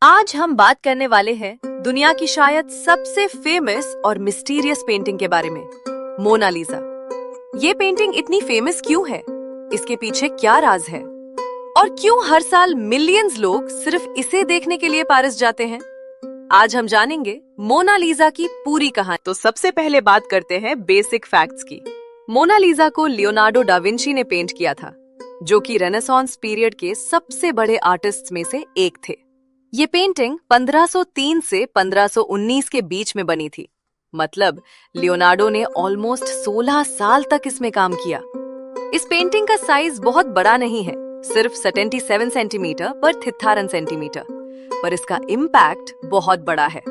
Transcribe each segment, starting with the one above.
आज हम बात करने वाले हैं दुनिया की शायद सबसे फेमस और मिस्टीरियस पेंटिंग के बारे में, मोनालिसा। ये पेंटिंग इतनी फेमस क्यों है? इसके पीछे क्या राज है? और क्यों हर साल मिलियंस लोग सिर्फ इसे देखने के लिए पेरिस जाते हैं? आज हम जानेंगे मोनालिसा की पूरी कहानी। तो सबसे पहले बात करते हैं बेसिक फैक्ट्स की। मोनालिसा को लियोनार्डो डा विंची ने पेंट किया था, जो कि रेनेसांस पीरियड के सबसे बड़े आर्टिस्ट्स में से एक थे। ये पेंटिंग 1503 से 1519 के बीच में बनी थी। मतलब लियोनार्डो ने ऑलमोस्ट 16 साल तक इसमें काम किया। इस पेंटिंग का साइज बहुत बड़ा नहीं है, सिर्फ 77 सेंटीमीटर पर 53 सेंटीमीटर, पर इसका इम्पैक्ट बहुत बड़ा है।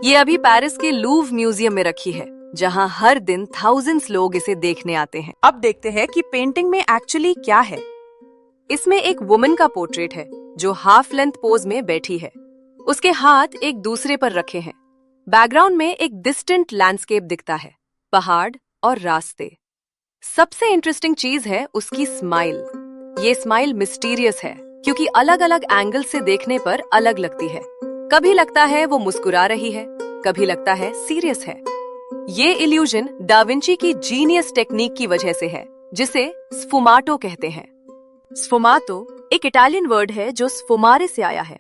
ये अभी पेरिस के लूव म्यूजियम में रखी है, जहां हर दिन थाउजेंड्स लोग इसे देखने आते हैं। अब देखते हैं कि पेंटिंग में एक्चुअली क्या है। इसमें एक वुमन का पोर्ट्रेट है जो हाफ लेंथ पोज में बैठी है। उसके हाथ एक दूसरे पर रखे हैं। बैकग्राउंड में एक डिस्टेंट लैंडस्केप दिखता है, पहाड़ और रास्ते। सबसे इंटरेस्टिंग चीज है उसकी स्माइल। ये स्माइल मिस्टीरियस है क्योंकि अलग अलग एंगल से देखने पर अलग लगती है। कभी लगता है वो मुस्कुरा रही है, कभी लगता है सीरियस है। ये इल्यूजन डा विंची की जीनियस टेक्निक की वजह से है, जिसे स्फुमाटो कहते हैं। स्फुमाटो एक इटालियन वर्ड है जो स्फुमारे से आया है,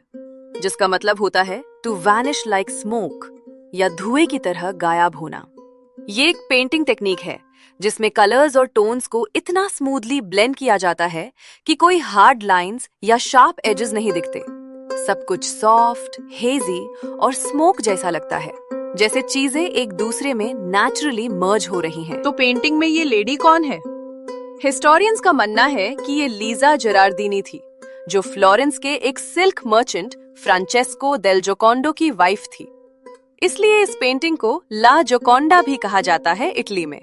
जिसका मतलब होता है टू वैनिश लाइक स्मोक, या धुएं की तरह गायब होना। ये एक पेंटिंग टेक्निक है जिसमें कलर्स और टोन्स को इतना स्मूथली ब्लेंड किया जाता है कि कोई हार्ड लाइंस या शार्प एजेस नहीं दिखते। सब कुछ सॉफ्ट, हेजी और स्मोक जैसा लगता है, जैसे चीजें एक दूसरे में नेचुरली मर्ज हो रही हैं। तो पेंटिंग में ये लेडी कौन है? हिस्टोरियंस का मानना है कि ये लीजा जेरार्दिनी थी, जो फ्लोरेंस के एक सिल्क मर्चेंट फ्रांचेस्को देल जोकोंडो की वाइफ थी। इसलिए इस पेंटिंग को ला जोकोंडा भी कहा जाता है इटली में।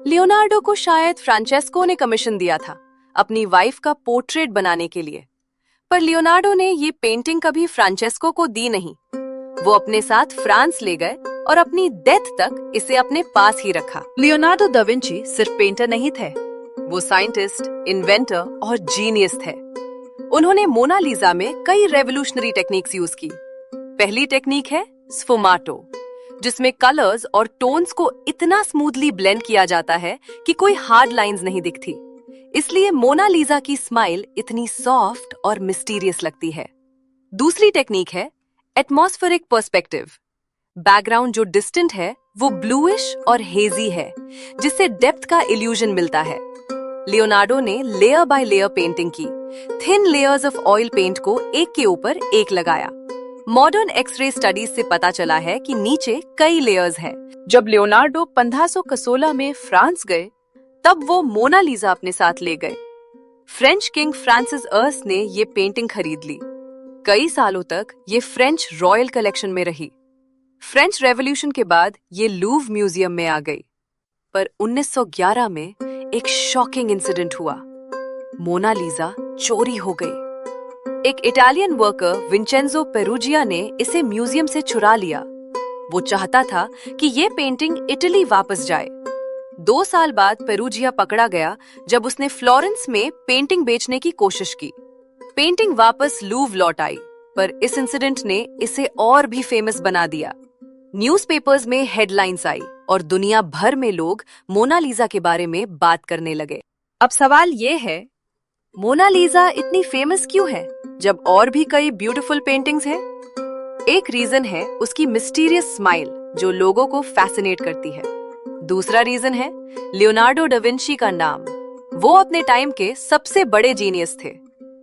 लियोनार्डो को शायद फ्रांचेस्को ने कमीशन दिया था अपनी वाइफ का पोर्ट्रेट बनाने के लिए, पर लियोनार्डो ने ये पेंटिंग कभी फ्रांचेस्को को दी नहीं। वो अपने साथ फ्रांस ले गए और अपनी डेथ तक इसे अपने पास ही रखा। लियोनार्डो दा विंची सिर्फ पेंटर नहीं थे, वो साइंटिस्ट, इन्वेंटर और जीनियस थे। उन्होंने मोनालिसा में कई रेवोल्यूशनरी टेक्निक्स यूज की। पहली टेक्निक है स्फुमाटो, जिसमें कलर्स और टोन्स को इतना स्मूथली ब्लेंड किया जाता है कि कोई हार्ड लाइंस नहीं दिखती। इसलिए मोनालिसा की स्माइल इतनी सॉफ्ट और मिस्टीरियस लगती है। दूसरी टेक्निक है एटमॉस्फेरिक पर्सपेक्टिव। बैकग्राउंड जो डिस्टेंट है वो ब्लूइश और हेजी है, जिससे डेप्थ का इल्यूजन मिलता है। लियोनार्डो ने लेयर बाय लेयर पेंटिंग की, thin layers of oil paint को एक के ऊपर एक लगाया। मॉडर्न एक्सरे स्टडीज से पता चला है कि नीचे कई लेयर्स हैं। जब लियोनार्डो 1516 में फ्रांस गए, तब वो मोनालिसा अपने साथ ले गए। फ्रेंच किंग फ्रांसिस अर्स ने ये पेंटिंग खरीद ली। कई सालों तक ये फ्रेंच रॉयल कलेक्शन में रही। फ्रेंच रेवोल्यूशन के बाद ये लूव म्यूजियम में आ गई। पर 1911 में एक शॉकिंग इंसिडेंट हुआ। मोनालिसा चोरी हो गई। एक इटालियन वर्कर विंचेंजो पेरुजिया ने इसे म्यूजियम से चुरा लिया। वो चाहता था कि ये पेंटिंग इटली वापस जाए। 2 साल बाद पेरुजिया पकड़ा गया जब उसने फ्लोरेंस में पेंटिंग बेचने की कोशिश की। पेंटिंग वापस लूव लौट आई, पर इस इंसिडेंट ने इसे और भी फेमस बना दिया। न्यूज़पेपर्स में हेडलाइंस आई और दुनिया भर में लोग मोनालिसा के बारे में बात करने लगे। अब सवाल ये है, मोनालिसा इतनी फेमस क्यों है जब और भी कई ब्यूटीफुल पेंटिंग्स हैं? एक रीजन है उसकी मिस्टीरियस स्माइल, जो लोगों को फैसिनेट करती है। दूसरा रीजन है लियोनार्डो डा विंची का नाम। वो अपने टाइम के सबसे बड़े जीनियस थे।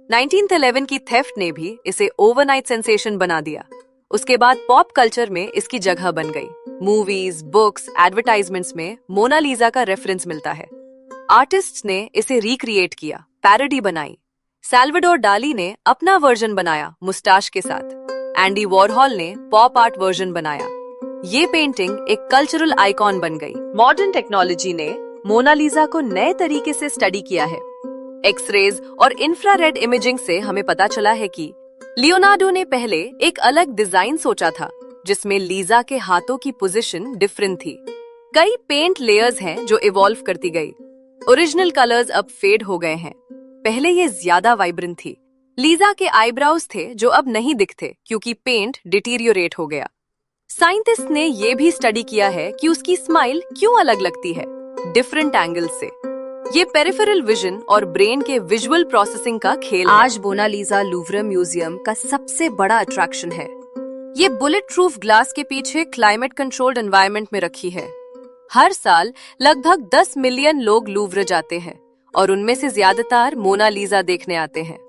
1911 की थेफ्ट ने भी इसे ओवरनाइट सेंसेशन बना दिया। उसके बाद पॉप कल्चर में इसकी जगह बन गई। मूवीज, बुक्स, एडवर्टाइजमेंट्स में मोनालिसा का रेफरेंस मिलता है। आर्टिस्ट्स ने इसे रिक्रिएट किया, पैरोडी बनाई। सैल्वाडोर डाली ने अपना वर्जन बनाया मुस्टाश के साथ। एंडी वॉरहॉल ने पॉप आर्ट वर्जन बनाया। ये पेंटिंग एक कल्चरल आइकॉन बन गई। मॉडर्न टेक्नोलॉजी ने मोनालिसा को नए तरीके से स्टडी किया है। एक्सरेज और इंफ्रारेड इमेजिंग से हमें पता चला है कि लियोनार्डो ने पहले एक अलग डिजाइन सोचा था, जिसमें लीजा के हाथों की पोजीशन डिफरेंट थी। कई पेंट लेयर्स हैं जो इवॉल्व करती गई। ओरिजिनल कलर्स अब फेड हो गए हैं। पहले ये ज्यादा वाइब्रेंट थी, लीजा के आईब्राउज थे जो अब नहीं दिखते क्योंकि पेंट डिटीरियोरेट हो गया। साइंटिस्ट ने ये भी स्टडी किया है कि उसकी स्माइल क्यों अलग लगती है, डिफरेंट एंगल से। ये पेरिफेरल विजन और ब्रेन के विजुअल प्रोसेसिंग का खेल है। आज मोनालिसा लूव्र म्यूजियम का सबसे बड़ा अट्रैक्शन है। ये बुलेट प्रूफ ग्लास के पीछे क्लाइमेट कंट्रोल्ड एनवायरनमेंट में रखी है। हर साल लगभग 10 मिलियन लोग लूव्र जाते हैं और उनमें से ज्यादातर मोनालिसा देखने आते हैं।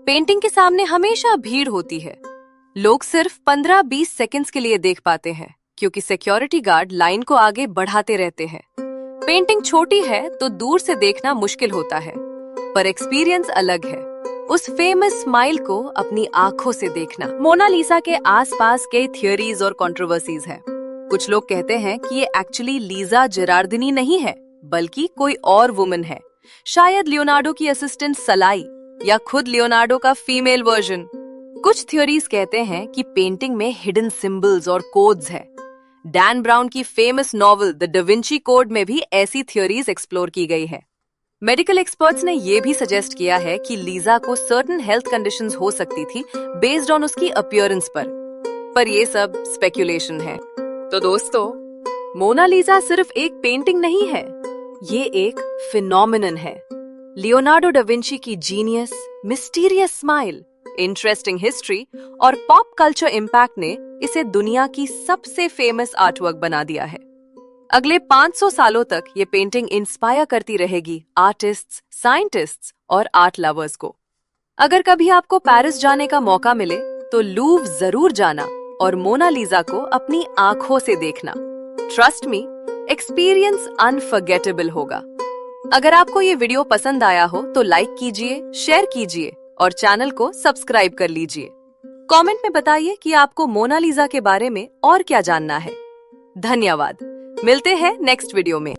पेंटिंग के सामने हमेशा भीड़ होती है। लोग सिर्फ 15-20 सेकंड्स के लिए देख पाते हैं क्योंकि सिक्योरिटी गार्ड लाइन को आगे बढ़ाते रहते हैं। पेंटिंग छोटी है तो दूर से देखना मुश्किल होता है, पर एक्सपीरियंस अलग है। उस फेमस स्माइल को अपनी आंखों से देखना। मोनालिसा के आसपास कई थियोरीज और कंट्रोवर्सीज हैं। कुछ लोग कहते हैं कि ये एक्चुअली लीजा जेरार्दिनी नहीं है, बल्कि कोई और वुमन है, शायद लियोनार्डो की असिस्टेंट सलाई या खुद लियोनार्डो का फीमेल वर्जन। कुछ थ्योरीज कहते हैं कि पेंटिंग में हिडन सिंबल्स और कोड्स है। डैन ब्राउन की famous novel the da Vinci code में भी ऐसी थ्योरीज एक्सप्लोर की गई है। मेडिकल एक्सपर्ट्स ने यह भी सजेस्ट किया है कि लीजा को सर्टेन हेल्थ कंडीशंस हो सकती थी बेस्ड ऑन उसकी अपीयरेंस पर ये सब स्पेकुलेशन है। तो दोस्तों, मोनालिसा सिर्फ एक पेंटिंग नहीं है, ये एक फिनोमिनन है। लियोनार्डो डा विंची की genius, mysterious smile, interesting history और पॉप कल्चर इम्पैक्ट ने इसे दुनिया की सबसे फेमस आर्टवर्क बना दिया है। अगले 500 सालों तक ये पेंटिंग इंस्पायर करती रहेगी आर्टिस्ट्स, साइंटिस्ट्स और आर्ट लवर्स को। अगर कभी आपको पेरिस जाने का मौका मिले तो लूव्र जरूर जाना और मोनालिसा को अपनी आंखों से देखना। ट्रस्ट मी, एक्सपीरियंस अनफॉरगेटेबल होगा। अगर आपको ये वीडियो पसंद आया हो तो लाइक कीजिए, शेयर कीजिए और चैनल को सब्सक्राइब कर लीजिए। कमेंट में बताइए कि आपको मोनालिसा के बारे में और क्या जानना है। धन्यवाद। मिलते हैं नेक्स्ट वीडियो में।